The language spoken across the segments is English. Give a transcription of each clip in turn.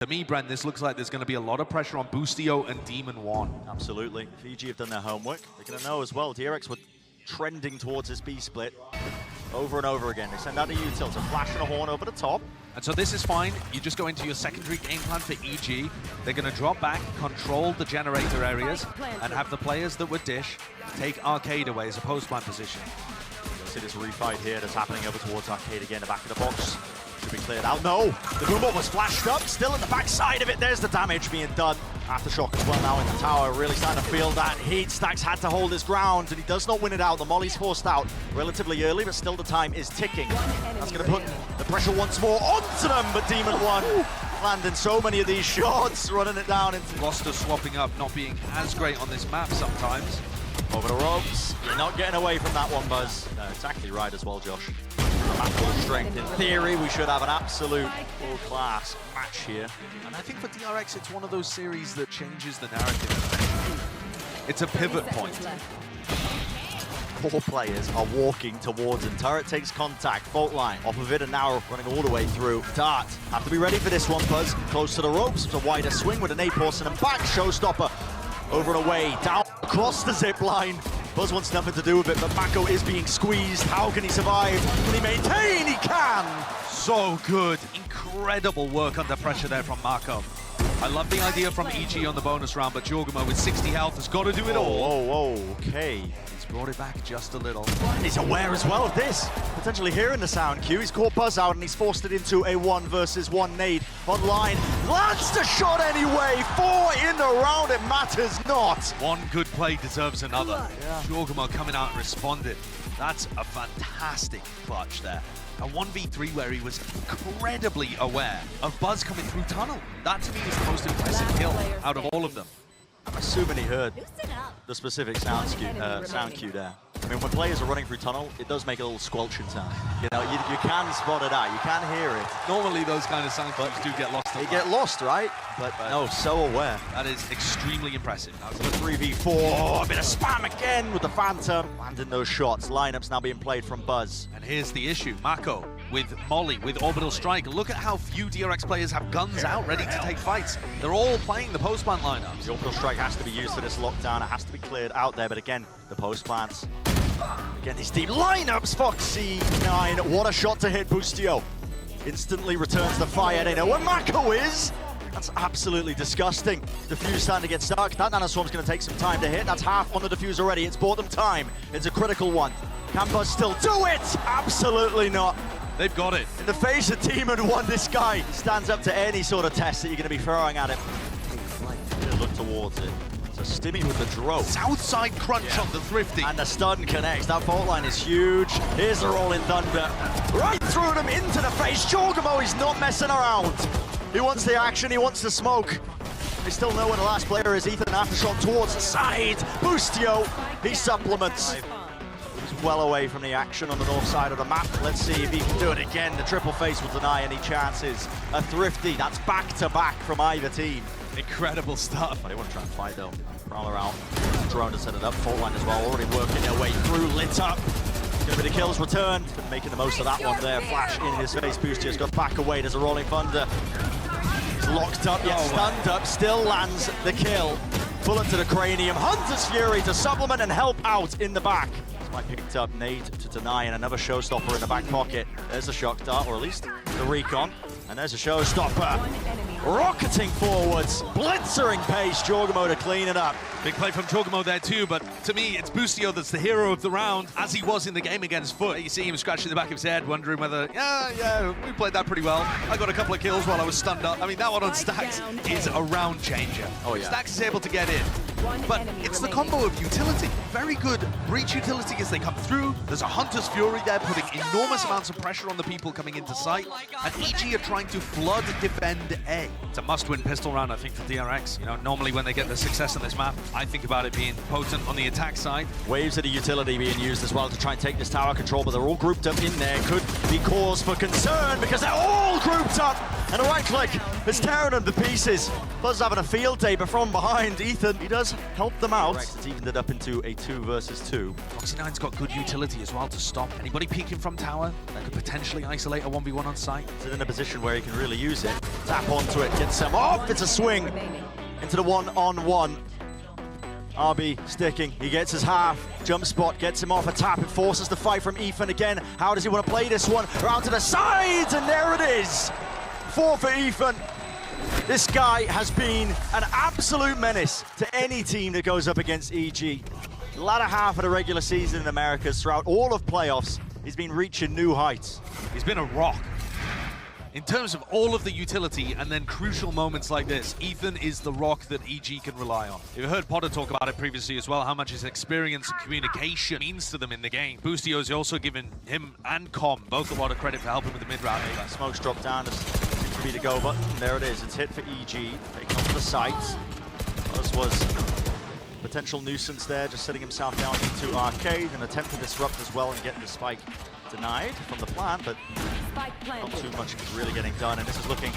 To me, Brent, this looks like there's going to be a lot of pressure on Boostio and Demon 1. Absolutely. Fiji have done their homework. They're going to know as well. DRX were trending towards this B split over and over again. They send out a util to flash and a horn over the top. And so this is fine. You just go into your secondary game plan for EG. They're going to drop back, control the generator areas, and have the players that would dish take Arcade away as a post-plant position. You'll see this refight here that's happening over towards Arcade again. The back of the box should be cleared out. No! The boombot was flashed up, still at the back side of it. There's the damage being done. Aftershock as well now in the tower, really starting to feel that heat. Stacks had to hold his ground, and he does not win it out. The molly's forced out relatively early, but still the time is ticking. That's going to put the pressure once more onto them, but Demon 1 landing so many of these shots, running it down into... Roster swapping up, not being as great on this map sometimes. Over the ropes. You're not getting away from that one, Buzz. No, exactly right as well, Josh. At full strength. In theory, we should have an absolute full-class match here. And I think for DRX, it's one of those series that changes the narrative. It's a pivot point. 4 players are walking towards him. Turret takes contact, fault line, off of it, and now running all the way through. Dart, have to be ready for this one, Buzz. Close to the ropes, it's a wider swing with an A-Porson and back. Showstopper, over and away, down, across the zip line. Buzz wants nothing to do with it, but Mako is being squeezed. How can he survive? Can he maintain? He can! So good. Incredible work under pressure there from Mako. I love the idea from EG on the bonus round, but Jorgamo with 60 health has got to do it all. Whoa, okay. He's brought it back just a little. And he's aware as well of this. Potentially hearing the sound cue. He's caught Buzz out and he's forced it into a 1 versus 1 nade online. Lands the shot anyway. 4 in the round, it matters not. One good play deserves another. Yeah. Jorgamo coming out and responded. That's a fantastic clutch there. A 1v3 where he was incredibly aware of Buzz coming through tunnel. That to me is the most impressive kill out of all of them. I'm assuming he heard the specific sound cue there. I mean, when players are running through tunnel, it does make a little squelching sound. You know, you can spot it out, you can hear it. Normally those kind of sound cues do get lost. They get lost, right? But no, so aware. That is extremely impressive. Now to the 3v4, a bit of spam again with the Phantom. Landing those shots, lineups now being played from Buzz. And here's the issue, Mako with Molly, with Orbital Strike. Look at how few DRX players have guns out ready to take fights. They're all playing the post-plant lineups. The Orbital Strike has to be used for this lockdown. It has to be cleared out there, but again, the post-plants. Again, these deep lineups, Foxy9. What a shot to hit Boostio. Instantly returns the fire. They know where Mako is. That's absolutely disgusting. Diffuse starting to get stuck. That nanoswarm's going to take some time to hit. That's half on the diffuse already. It's bought them time. It's a critical one. Can Buzz still do it? Absolutely not. They've got it. In the face of Demon 1, this guy stands up to any sort of test that you're going to be throwing at him. Look towards it. So Stimmy with the drone. Southside crunch on the thrifty. And the stun connects. That fault line is huge. Here's the rolling thunder. Right through them into the face. Jorgamo is not messing around. He wants the action, he wants the smoke. They still know where the last player is. Ethan Aftershock towards the side. Boostio, he supplements. He's well away from the action on the north side of the map. Let's see if he can do it again. The triple face will deny any chances. A thrifty, that's back-to-back from either team. Incredible stuff. They want to try and fight though. Prowler out. Drone to set it up. Fault line as well. Already working their way through. Lit up. Gonna be the kills returned. Making the most of that one there. Flash in his face. Boostio's got back away. There's a rolling thunder. He's locked up yet stunned up. Still lands the kill. Bullet to the cranium. Hunter's Fury to supplement and help out in the back. Smite picked up. Nade to deny and another showstopper in the back pocket. There's a shock dart, or at least the recon. And there's a showstopper. Rocketing forwards, blitzering pace, Jorgamo to clean it up. Big play from Jorgamo there too, but to me, it's Boostio that's the hero of the round, as he was in the game against Foot. You see him scratching the back of his head, wondering whether, yeah, we played that pretty well. I got a couple of kills while I was stunned up. I mean, that one on Stacks is a round changer. Oh yeah. Stacks is able to get in, but it's the combo of utility. Very good breach utility as they come through. There's a Hunter's Fury there, putting enormous amounts of pressure on the people coming into sight, and EG are trying to flood defend A. It's a must-win pistol round, I think, for DRX. You know, normally when they get the success on this map, I think about it being potent on the attack side. Waves of the utility being used as well to try and take this tower control, but they're all grouped up in there. Could be cause for concern because they're all grouped up. And a right click is tearing them to pieces. Buzz having a field day, but from behind, Ethan, he does help them out. It's evened it up into a 2 versus 2. Foxy9's got good utility as well to stop anybody peeking from tower that could potentially isolate a 1v1 on site. He's in a position where he can really use it. Tap onto it, gets him off. It's a swing into the 1-on-1. RB sticking, he gets his half, jump spot, gets him off a tap, it forces the fight from Ethan again. How does he want to play this one? Around to the sides, and there it is! 4 for Ethan. This guy has been an absolute menace to any team that goes up against EG. The latter half of the regular season in Americas, throughout all of playoffs, he's been reaching new heights. He's been a rock. In terms of all of the utility and then crucial moments like this, Ethan is the rock that EG can rely on. You've heard Potter talk about it previously as well, how much his experience and communication means to them in the game. Boostio's also given him and Com both a lot of credit for helping with the mid-round. Smoke's dropped down, just seems to be the go button. There it is, it's hit for EG. They come to the site. This was a potential nuisance there, just sitting himself down into Arcade, an attempt to disrupt as well and getting the spike denied from the plan, but not too much really getting done, and this is looking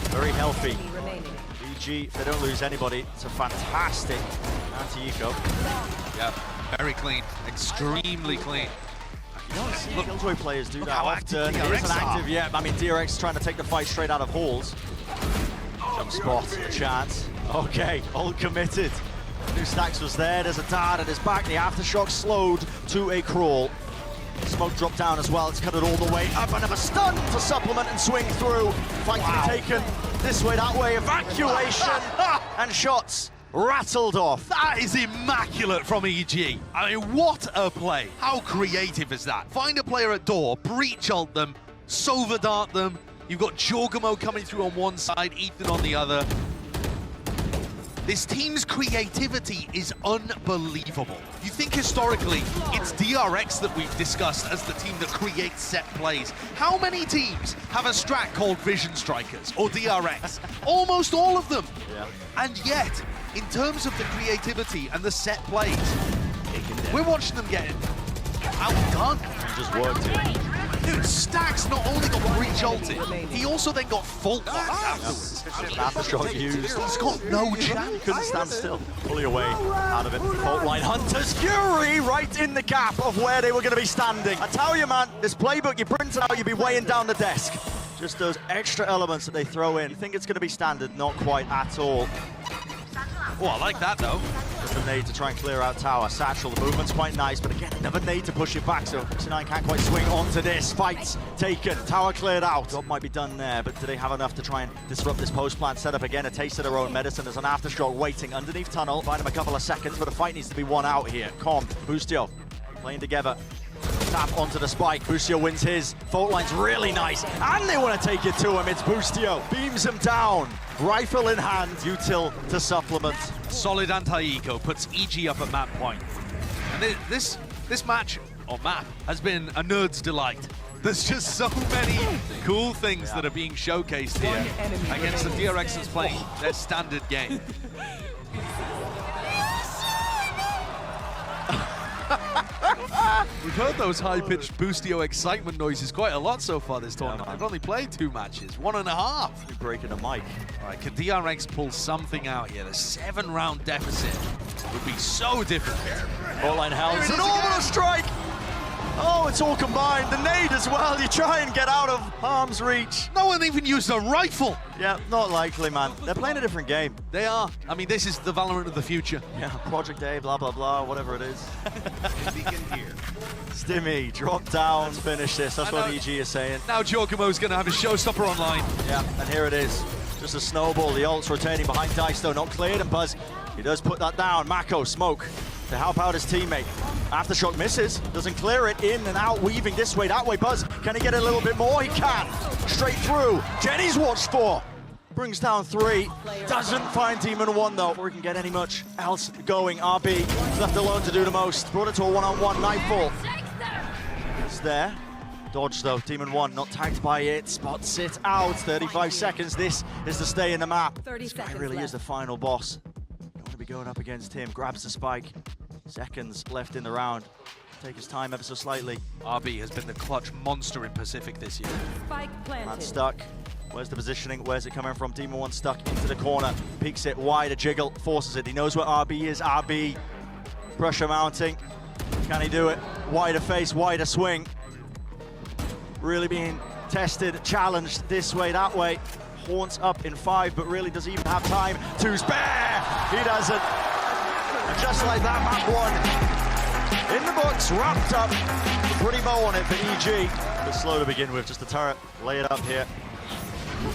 very healthy. EG, if they don't lose anybody, it's a fantastic anti-eco. Yeah, very clean, extremely clean. You don't see Killjoy players do that how often. active It isn't DRX active yet. I mean, DRX trying to take the fight straight out of halls. Jump spot, a chance. Okay, all committed. New Stacks was there, there's a dart at his back. The aftershock slowed to a crawl. Smoke dropped down as well, it's cut it all the way up, and have a stun to supplement and swing through. Fight to be taken this way, that way, evacuation, and shots rattled off. That is immaculate from EG. I mean, what a play. How creative is that? Find a player at door, breach ult them, Sova dart them. You've got Jorgamo coming through on one side, Ethan on the other. This team's creativity is unbelievable. You think historically, it's DRX that we've discussed as the team that creates set plays. How many teams have a strat called Vision Strikers or DRX? Almost all of them. Yeah. And yet, in terms of the creativity and the set plays, we're watching them get outdone. Just worked it. Dude, Stacks not only got breach ulted, he also then got fault locked afterwards. Aftershock used. He's got no chance. Couldn't stand still. Fully away out of it. Fault line Hunter's Fury right in the gap of where they were going to be standing. I tell you, man, this playbook you print out, you'd be weighing down the desk. Just those extra elements that they throw in. You think it's going to be standard? Not quite at all. Oh, I like that though. Just a nade to try and clear out tower. Satchel, the movement's quite nice, but again, another nade to push it back, so Foxy9 can't quite swing onto this. Fight's taken, tower cleared out. What might be done there, but do they have enough to try and disrupt this post plant setup again? A taste of their own medicine. There's an aftershock waiting underneath tunnel. Find him a couple of seconds, but the fight needs to be won out here. Com, Boostio, playing together. Tap onto the spike, Boostio wins his. Fault line's really nice, and they want to take it to him. It's Boostio, beams him down. Rifle in hand, util to supplement. Solid anti-eco puts EG up at map point. And this match, or map, has been a nerd's delight. There's just so many cool things that are being showcased here against the DRX that's playing their standard game. We've heard those high-pitched Boostio excitement noises quite a lot so far this tournament. They've only played 2 matches, 1.5. You're breaking a mic. All right, can DRX pull something out here? The 7-round deficit would be so difficult. Fault line held. It's an orbital strike! Oh, it's all combined. The nade as well. You try and get out of harm's reach. No one even used a rifle. Yeah, not likely, man. They're playing a different game. They are. I mean, this is the Valorant of the future. Yeah, Project A, blah, blah, blah, whatever it is. Stimmy, drop down, finish this. That's what EG is saying. Now Jorgamo's going to have his showstopper online. Yeah, and here it is. Just a snowball. The ult's rotating behind Dice, though. Not cleared, and Buzz, he does put that down. Mako, Smoke, to help out his teammate. Aftershock misses, doesn't clear it, in and out, weaving this way, that way. Buzz, can he get a little bit more? He can. Straight through. Jenny's watched for. Brings down 3. Doesn't find Demon 1, though, before he can get any much else going. RB left alone to do the most. Brought it to a 1-on-1. Nightfall. It's there. Dodge, though. Demon 1 not tagged by it. Spots it out. 35 seconds. This is to stay in the map. This guy really is the final boss. Don't want to be going up against him. Grabs the spike. Seconds left in the round. take his time ever so slightly. RB has been the clutch monster in Pacific this year. Spike planted. Man stuck. Where's the positioning? Where's it coming from? Demon 1 stuck into the corner. Peeks it wide, a jiggle, forces it. He knows where RB is. RB, pressure mounting. Can he do it? Wider face, wider swing. Really being tested, challenged this way, that way. Haunts up in 5, but really doesn't even have time to spare. He doesn't. And just like that, map 1 in the books, wrapped up. A pretty bow on it for EG. But slow to begin with, just a turret. Lay it up here.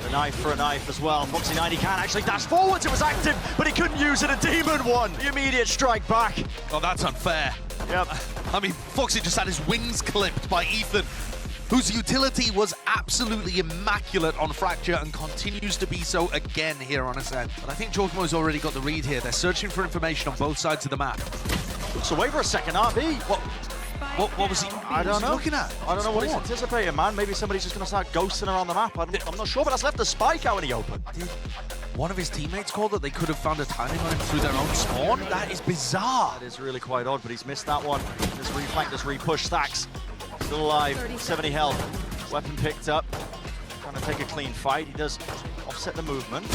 The knife for a knife as well. Foxy9, he can actually dash forwards. It was active, but he couldn't use it. A Demon 1. The immediate strike back. Oh, that's unfair. Yep. I mean, Foxy just had his wings clipped by Ethan, whose utility was absolutely immaculate on Fracture and continues to be so again here on Ascent. But I think Jorgmo's already got the read here. They're searching for information on both sides of the map. Looks away for a second, RB. What was he? I don't know. Looking at? I don't know what he's anticipating, man. Maybe somebody's just going to start ghosting around the map. I'm not sure, but that's left the spike out in the open. Did one of his teammates call that they could have found a timing on him through their own spawn? That is bizarre. That is really quite odd, but he's missed that one. This reflank, this repush. Stacks still alive, 70 health. Weapon picked up. Trying to take a clean fight. He does offset the movement.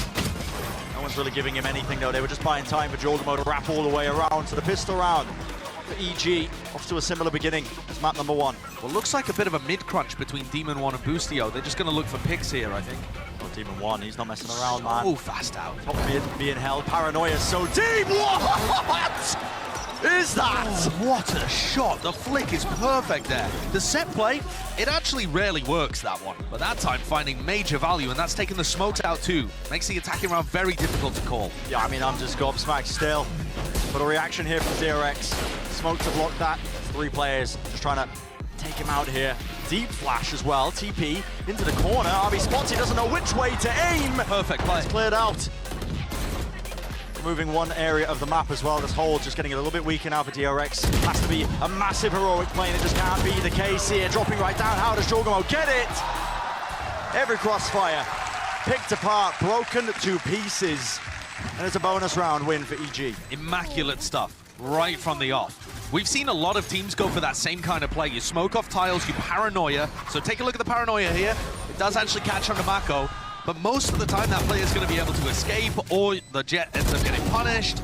No one's really giving him anything, though. They were just buying time for Jorgmo to wrap all the way around to the pistol round. For EG, off to a similar beginning as map number 1. Well, looks like a bit of a mid-crunch between Demon 1 and Boostio. They're just going to look for picks here, I think. Oh, Demon 1, he's not messing around, man. Oh, fast out. Top mid being held. Paranoia so deep. What is that? Oh, what a shot. The flick is perfect there. The set play, it actually rarely works, that one. But that time, finding major value, and that's taking the smokes out too. Makes the attacking round very difficult to call. Yeah, I mean, I'm just gobsmacked still. But a reaction here from DRX. Smoke to block that. 3 players just trying to take him out here. Deep flash as well. TP into the corner. RB spots. He doesn't know which way to aim. Perfect play. It's cleared out. Removing one area of the map as well. This hold just getting a little bit weaker now for DRX. Has to be a massive heroic play, and it just can't be the case here. Dropping right down. How does Jorgmo get it? Every crossfire picked apart, broken to pieces. And it's a bonus round win for EG. Immaculate stuff right from the off. We've seen a lot of teams go for that same kind of play. You smoke off tiles, you paranoia. So take a look at the paranoia here. It does actually catch on to Mako, but most of the time that player is going to be able to escape, or the Jet ends up getting punished.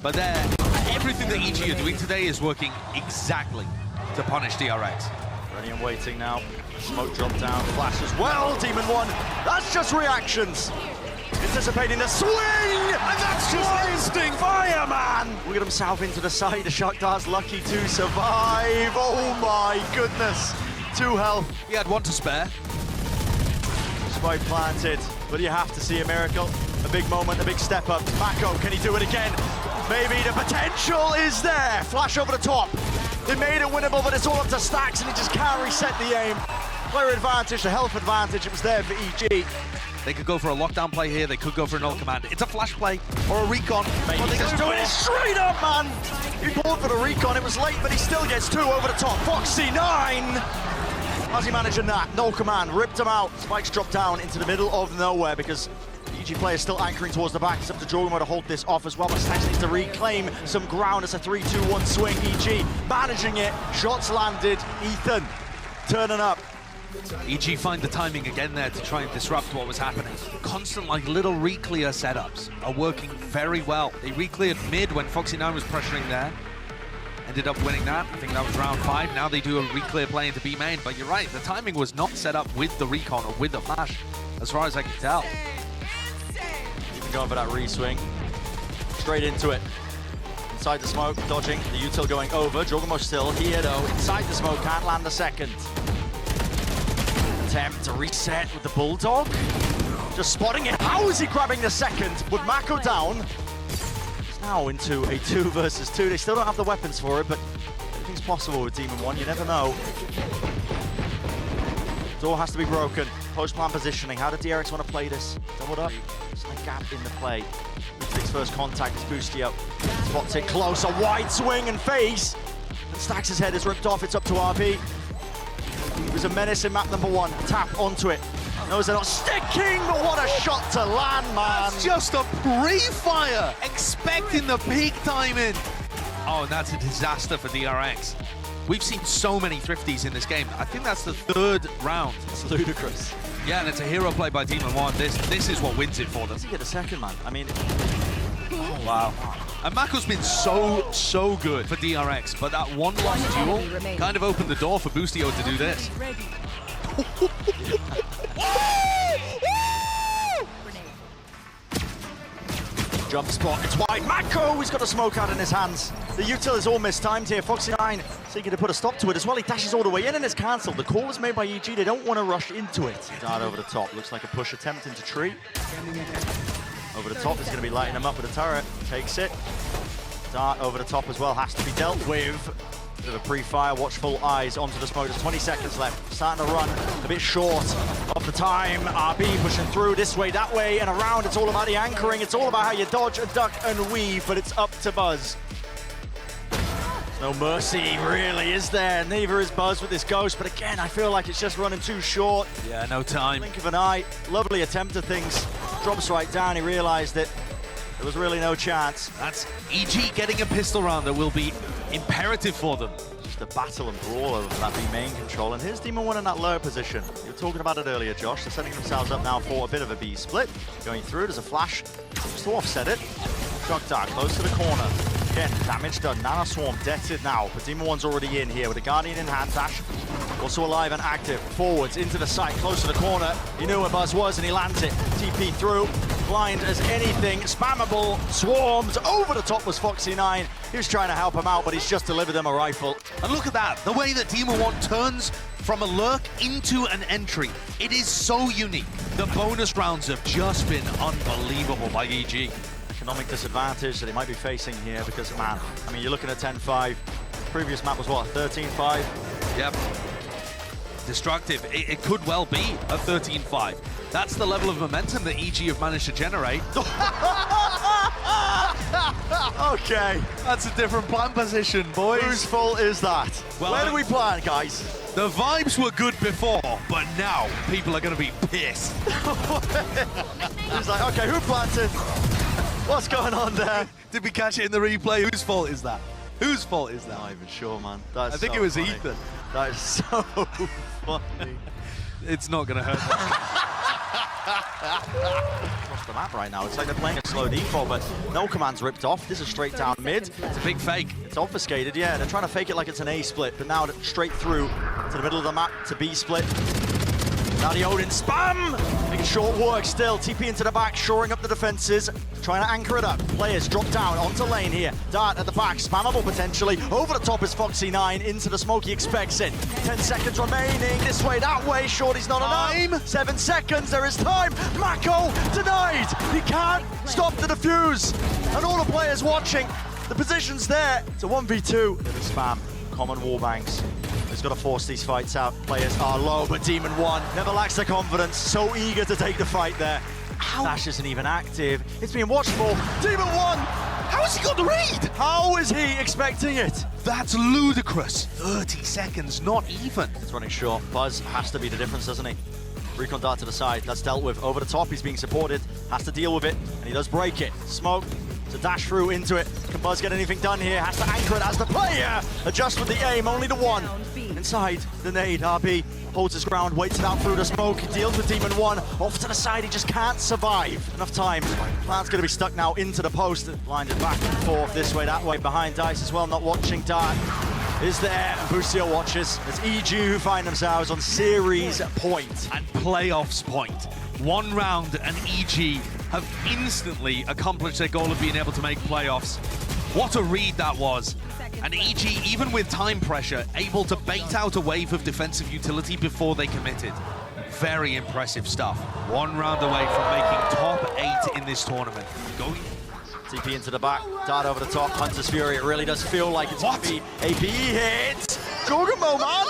But there, everything that EG are doing today is working exactly to punish DRX. Ready and waiting now. Smoke drop down, flash as well. Demon 1, that's just reactions. Anticipating the swing, and that's just instinct fireman. Look at himself into the side. The Shark Dart's lucky to survive. Oh my goodness. 2 health. He had 1 to spare. Spike planted, but you have to see a miracle. A big moment, a big step up. Mako, can he do it again? Maybe the potential is there. Flash over the top. They made it winnable, but it's all up to Stacks, and he just can't reset the aim. Player advantage, the health advantage, it was there for EG. They could go for a lockdown play here. They could go for an ult command. It's a flash play or a recon. Maybe he's just doing it straight up, man. He pulled for the recon. It was late, but he still gets 2 over the top. Foxy9. How's he managing that? No command. Ripped him out. Spikes dropped down into the middle of nowhere because the EG player is still anchoring towards the back. It's up to Jorgmo to hold this off as well, but Stacks needs to reclaim some ground. It's a 3-2-1 swing. EG managing it. Shots landed. Ethan turning up. EG find the timing again there to try and disrupt what was happening. Constant, like, little re-clear setups are working very well. They re-cleared mid when Foxy9 was pressuring there. Ended up winning that. I think that was round 5. Now they do a re-clear play into B main. But you're right, the timing was not set up with the recon or with the flash, as far as I can tell. Even going for that re-swing. Straight into it. Inside the smoke, dodging. The util going over. Jorgmo still here, though. Inside the smoke, can't land the second. Attempt to reset with the Bulldog. Just spotting it. How is he grabbing the second? With Mako down. It's now into a 2 versus 2. They still don't have the weapons for it, but anything's possible with Demon 1. You never know. Door has to be broken. Post-plan positioning. How did DRX want to play this? Doubled up. There's a gap in the play. His first contact is Boostio. Spots it close. A wide swing and face. And Stacks' head is ripped off. It's up to RB. He was a menace in map number 1. Tap onto it. Knows they're not sticking, but what a shot to land, man. That's just a pre-fire, expecting the peak timing. Oh, and that's a disaster for DRX. We've seen so many thrifties in this game. I think that's the 3rd round. It's ludicrous. Yeah, and it's a hero play by Demon One. This is what wins it for them. Does he get a second, man? I mean, oh, wow. And Mako's been so good for DRX, but that one lost duel kind of opened the door for Boostio to do this. Jump spot, it's wide. Mako, he's got a smoke out in his hands. The util is all mistimed here. Foxy9 seeking to put a stop to it as well. He dashes all the way in and it's cancelled. The call was made by EG. They don't want to rush into it. Dart over the top. Looks like a push attempt into tree. Over the top, is going to be lighting him up with a turret. Takes it. Dart over the top as well. Has to be dealt with. Bit of a pre-fire, watchful eyes onto the smoke. There's 20 seconds left. Starting to run a bit short of the time. RB pushing through this way, that way, and around. It's all about the anchoring. It's all about how you dodge and duck and weave, but it's up to Buzz. There's no mercy, really, is there? Neither is Buzz with this ghost, but again, I feel like it's just running too short. Yeah, no time. Blink of an eye. Lovely attempt at things. Drops right down. He realized that there was really no chance. That's EG getting a pistol round that will be imperative for them. Just a battle and brawl over that B main control. And here's Demon One in that lower position. You were talking about it earlier, Josh. They're setting themselves up now for a bit of a B split. Going through, there's a flash just to offset it. Shock Dart close to the corner. Again, damage done. Nano Swarm deaded now, but Demon One's already in here with a Guardian in hand. Dash also alive and active. Forwards into the site, close to the corner. He knew where Buzz was and he lands it. TP through. Blind as anything, spammable, swarms, over the top was Foxy9. He was trying to help him out, but he's just delivered them a rifle. And look at that, the way that Demon One turns from a lurk into an entry. It is so unique. The bonus rounds have just been unbelievable by EG. Economic disadvantage that he might be facing here because, man, I mean, you're looking at 10-5. Previous map was what, 13-5? Yep. Destructive. It could well be a 13-5. That's the level of momentum that EG have managed to generate. Okay. That's a different plan position, boys. Whose fault is that? Well, where do we plan, guys? The vibes were good before, but now people are going to be pissed. He's like, okay, who planted? What's going on there? Did we catch it in the replay? Whose fault is that? Whose fault is that? Not even sure, man. That's I think so it was funny. Ethan. That is so funny. It's not going to hurt. Across the map right now. It's like they're playing a slow default, but no command's ripped off. This is straight down mid. It's a big fake. It's obfuscated, yeah. They're trying to fake it like it's an A split, but now straight through to the middle of the map to B split. Now the Odin spam! Making short work still. TP into the back, shoring up the defenses. Trying to anchor it up. Players drop down onto lane here. Dart at the back, spammable potentially. Over the top is Foxy9 into the smoke. He expects it. 10 seconds remaining. This way, that way. Shorty's not enough. 7 seconds. There is time. Mako denied. He can't stop the defuse. And all the players watching. The position's there. It's a 1v2. Bit of spam. Common wallbangs. He's got to force these fights out. Players are low, but Demon One never lacks the confidence. So eager to take the fight there. Dash isn't even active. It's being watchful. Demon One! How has he got the read? How is he expecting it? That's ludicrous. 30 seconds, not even. It's running short. Buzz has to be the difference, doesn't he? Recon dart to the side. That's dealt with. Over the top, he's being supported. Has to deal with it, and he does break it. Smoke. To dash through into it. Can Buzz get anything done here? Has to anchor it as the player. Adjust with the aim, only the one. Inside the nade, RB holds his ground, waits it out through the smoke. He deals with Demon One. Off to the side, he just can't survive. Enough time. Plan's going to be stuck now into the post. Blinded back and forth, this way, that way. Behind Dice as well, not watching. Dart is there, and Boostio watches. It's EG who find themselves on series point. And playoffs point. One round and EG have instantly accomplished their goal of being able to make playoffs. What a read that was. And EG, even with time pressure, able to bait out a wave of defensive utility before they committed. Very impressive stuff. One round away from making top 8 in this tournament. Going TP into the back, Dart over the top, Hunter's Fury. It really does feel like it's going to be a B hit. Jorgenmo, man!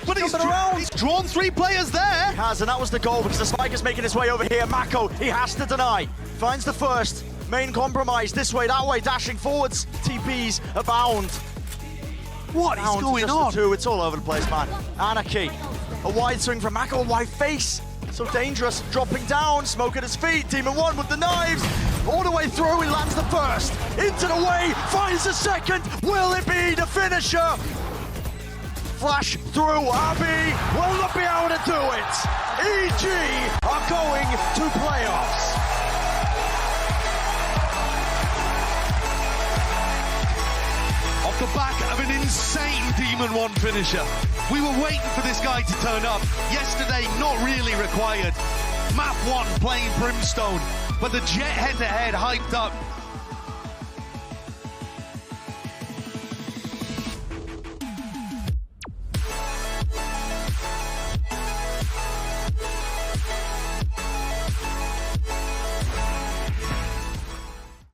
But he's drawn 3 players there. He has, and that was the goal because the spike is making his way over here. Mako, he has to deny. Finds the first. Main compromise, this way, that way, dashing forwards. TPs abound. What is going on? It's all over the place, man. Anarchy. A wide swing from Mako, a wide face. So dangerous, dropping down, smoke at his feet. Demon One with the knives. All the way through, he lands the first. Into the way, finds the second. Will it be the finisher? flash through Abby. Will not be able to do it. EG are going to playoffs. Off the back of an insane Demon 1 finisher. We were waiting for this guy to turn up. Yesterday, not really required. Map 1 playing Brimstone, but the Jet head-to-head hyped up.